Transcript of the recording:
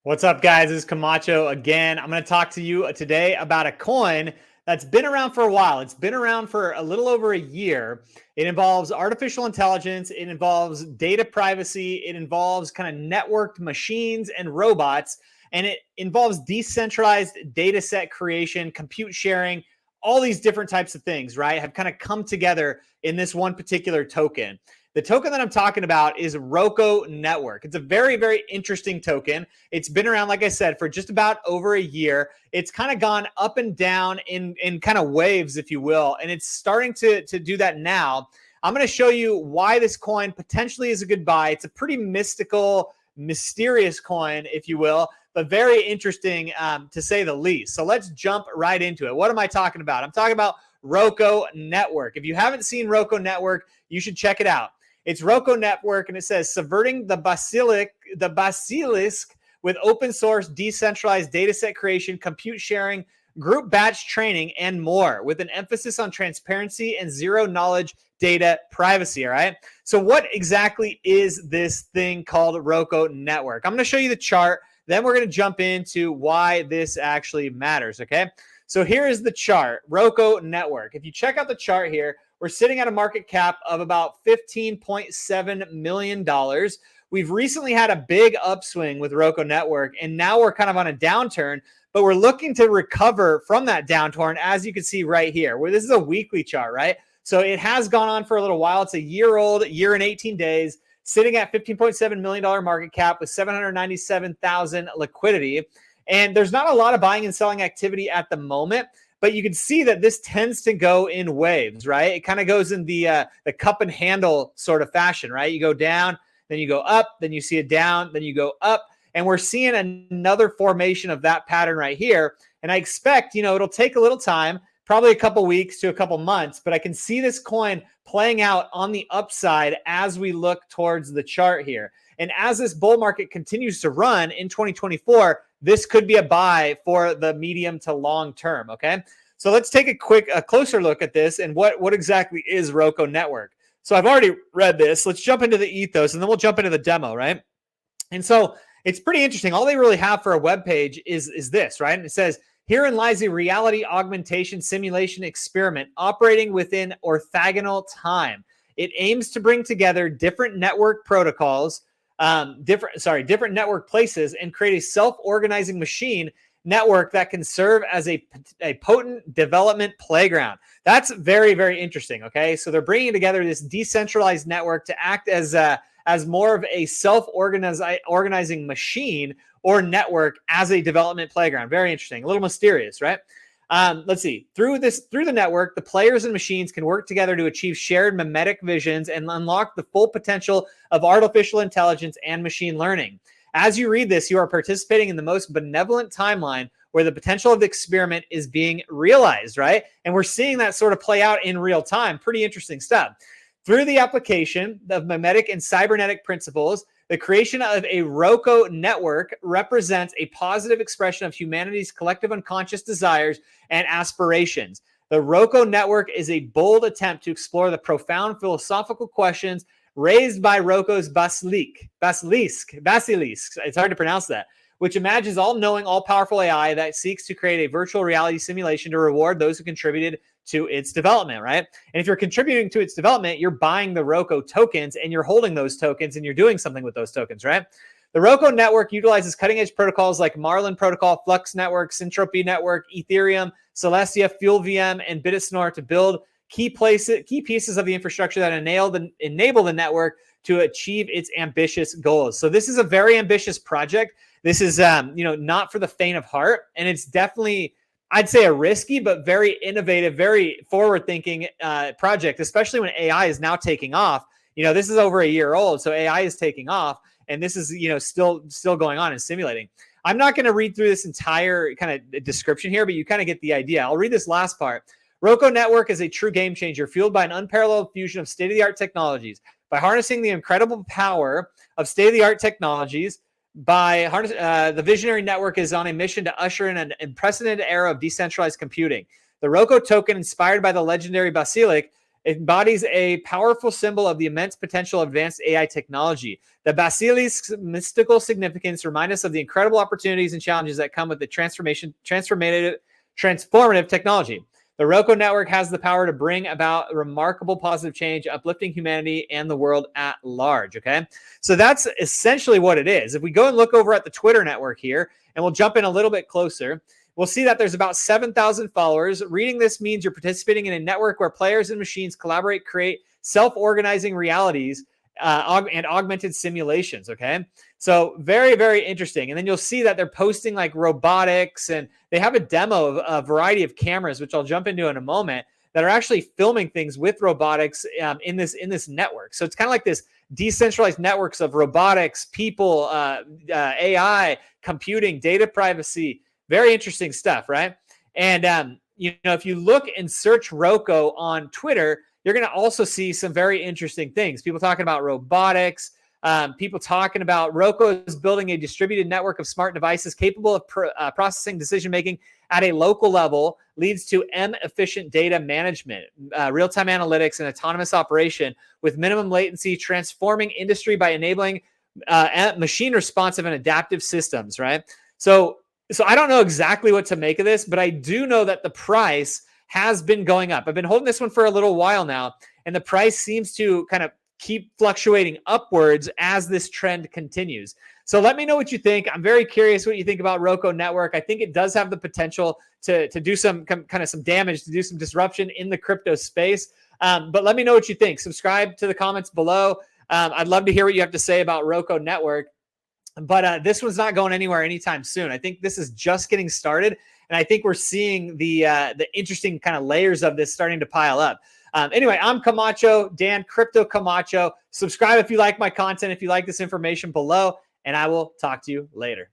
What's up, guys? This is Camacho again. I'm going to talk to you today about a coin that's been around for a while. It's been around for a little over a year. It involves artificial intelligence. It involves data privacy. It involves kind of networked machines and robots. And it involves decentralized data set creation, compute sharing, all these different types of things, right? Have kind of come together in this one particular token. The token that I'm talking about is ROKO.Network. It's a very, very interesting token. It's been around, like I said, for just about over a year. It's kind of gone up and down in kind of waves, if you will, and it's starting to do that now. I'm going to show you why this coin potentially is a good buy. It's a pretty mystical, mysterious coin, if you will, but very interesting to say the least. So let's jump right into it. What am I talking about? I'm talking about ROKO.Network. If you haven't seen ROKO.Network, you should check it out. It's ROKO.Network, and it says subverting the basilisk with open source, decentralized data set creation, compute sharing, group batch training, and more, with an emphasis on transparency and zero knowledge data privacy. All right. So what exactly is this thing called ROKO.Network? I'm going to show you the chart. Then we're going to jump into why this actually matters. Okay. So here is the chart, ROKO.Network. If you check out the chart here, we're sitting at a market cap of about $15.7 million. We've recently had a big upswing with ROKO.Network, and now we're kind of on a downturn, but we're looking to recover from that downturn, as you can see right here, where this is a weekly chart, right? So it has gone on for a little while. It's a year old, year and 18 days, sitting at $15.7 million market cap with 797,000 liquidity. And there's not a lot of buying and selling activity at the moment, but you can see that this tends to go in waves, right? It kind of goes in the cup and handle sort of fashion, right? You go down, then you go up, then you see it down, then you go up. And we're seeing another formation of that pattern right here. And I expect, it'll take a little time, probably a couple weeks to a couple months, but I can see this coin playing out on the upside as we look towards the chart here. And as this bull market continues to run in 2024, this could be a buy for the medium to long term, okay? So let's take a closer look at this and what exactly is ROKO.Network. So I've already read this. Let's jump into the ethos, and then we'll jump into the demo, right? And so it's pretty interesting. All they really have for a web page is this, right? And it says, herein lies a reality augmentation simulation experiment operating within orthogonal time. It aims to bring together different network protocols, different network places, and create a self-organizing machine network that can serve as a potent development playground. That's very, very interesting. Okay, so they're bringing together this decentralized network to act as more of a self-organizing machine or network as a development playground. Very interesting, a little mysterious, right? Let's see. Through the network, the players and machines can work together to achieve shared mimetic visions and unlock the full potential of artificial intelligence and machine learning. As you read this, you are participating in the most benevolent timeline where the potential of the experiment is being realized, right? And we're seeing that sort of play out in real time. Pretty interesting stuff. Through the application of mimetic and cybernetic principles, the creation of a ROKO.Network represents a positive expression of humanity's collective unconscious desires and aspirations. The ROKO.Network is a bold attempt to explore the profound philosophical questions raised by ROKO's basilisk. It's hard to pronounce that, which imagines all-knowing, all-powerful AI that seeks to create a virtual reality simulation to reward those who contributed to its development, right? And if you're contributing to its development, you're buying the ROKO tokens and you're holding those tokens and you're doing something with those tokens, right? The ROKO.Network utilizes cutting-edge protocols like Marlin Protocol, Flux Network, Syntropy Network, Ethereum, Celestia, FuelVM, and Bitasnor to build key pieces of the infrastructure that enable the network to achieve its ambitious goals. So this is a very ambitious project. This is, not for the faint of heart, and it's definitely, I'd say, a risky but very innovative, very forward-thinking project, especially when AI is now taking off. This is over a year old, so AI is taking off, and this is, still going on and simulating. I'm not going to read through this entire kind of description here, but you kind of get the idea. I'll read this last part. ROKO.Network is a true game changer fueled by an unparalleled fusion of state-of-the-art technologies. By harnessing the incredible power of state-of-the-art technologies, the visionary network is on a mission to usher in an unprecedented era of decentralized computing. The ROKO token, inspired by the legendary basilisk, It embodies a powerful symbol of the immense potential of advanced AI technology. The basilisk's mystical significance reminds us of the incredible opportunities and challenges that come with the transformative technology. The ROKO network has the power to bring about remarkable positive change, uplifting humanity and the world at large. Okay, so that's essentially what it is. If we go and look over at the Twitter network here, and we'll jump in a little bit closer, we'll see that there's about 7,000 followers. Reading this means you're participating in a network where players and machines collaborate, create self-organizing realities and augmented simulations. Okay, so very, very interesting. And then you'll see that they're posting like robotics, and they have a demo of a variety of cameras, which I'll jump into in a moment, that are actually filming things with robotics in this network. So it's kind of like this decentralized networks of robotics, people, AI, computing, data privacy. Very interesting stuff, right? And if you look and search ROKO on Twitter, you're going to also see some very interesting things. People talking about robotics, people talking about ROKO is building a distributed network of smart devices capable of processing decision-making at a local level, leads to efficient data management, real-time analytics, and autonomous operation with minimum latency, transforming industry by enabling machine responsive and adaptive systems, right? So I don't know exactly what to make of this, but I do know that the price has been going up. I've been holding this one for a little while now, and the price seems to kind of keep fluctuating upwards as this trend continues. So let me know what you think. I'm very curious what you think about ROKO.Network. I think it does have the potential to do some kind of some damage, to do some disruption in the crypto space. But let me know what you think. Subscribe to the comments below. I'd love to hear what you have to say about ROKO.Network. But this one's not going anywhere anytime soon. I think this is just getting started, and I think we're seeing the interesting kind of layers of this starting to pile up. Anyway, I'm Camacho, Dan, CryptoCamacho. Subscribe if you like my content, if you like this information below, and I will talk to you later.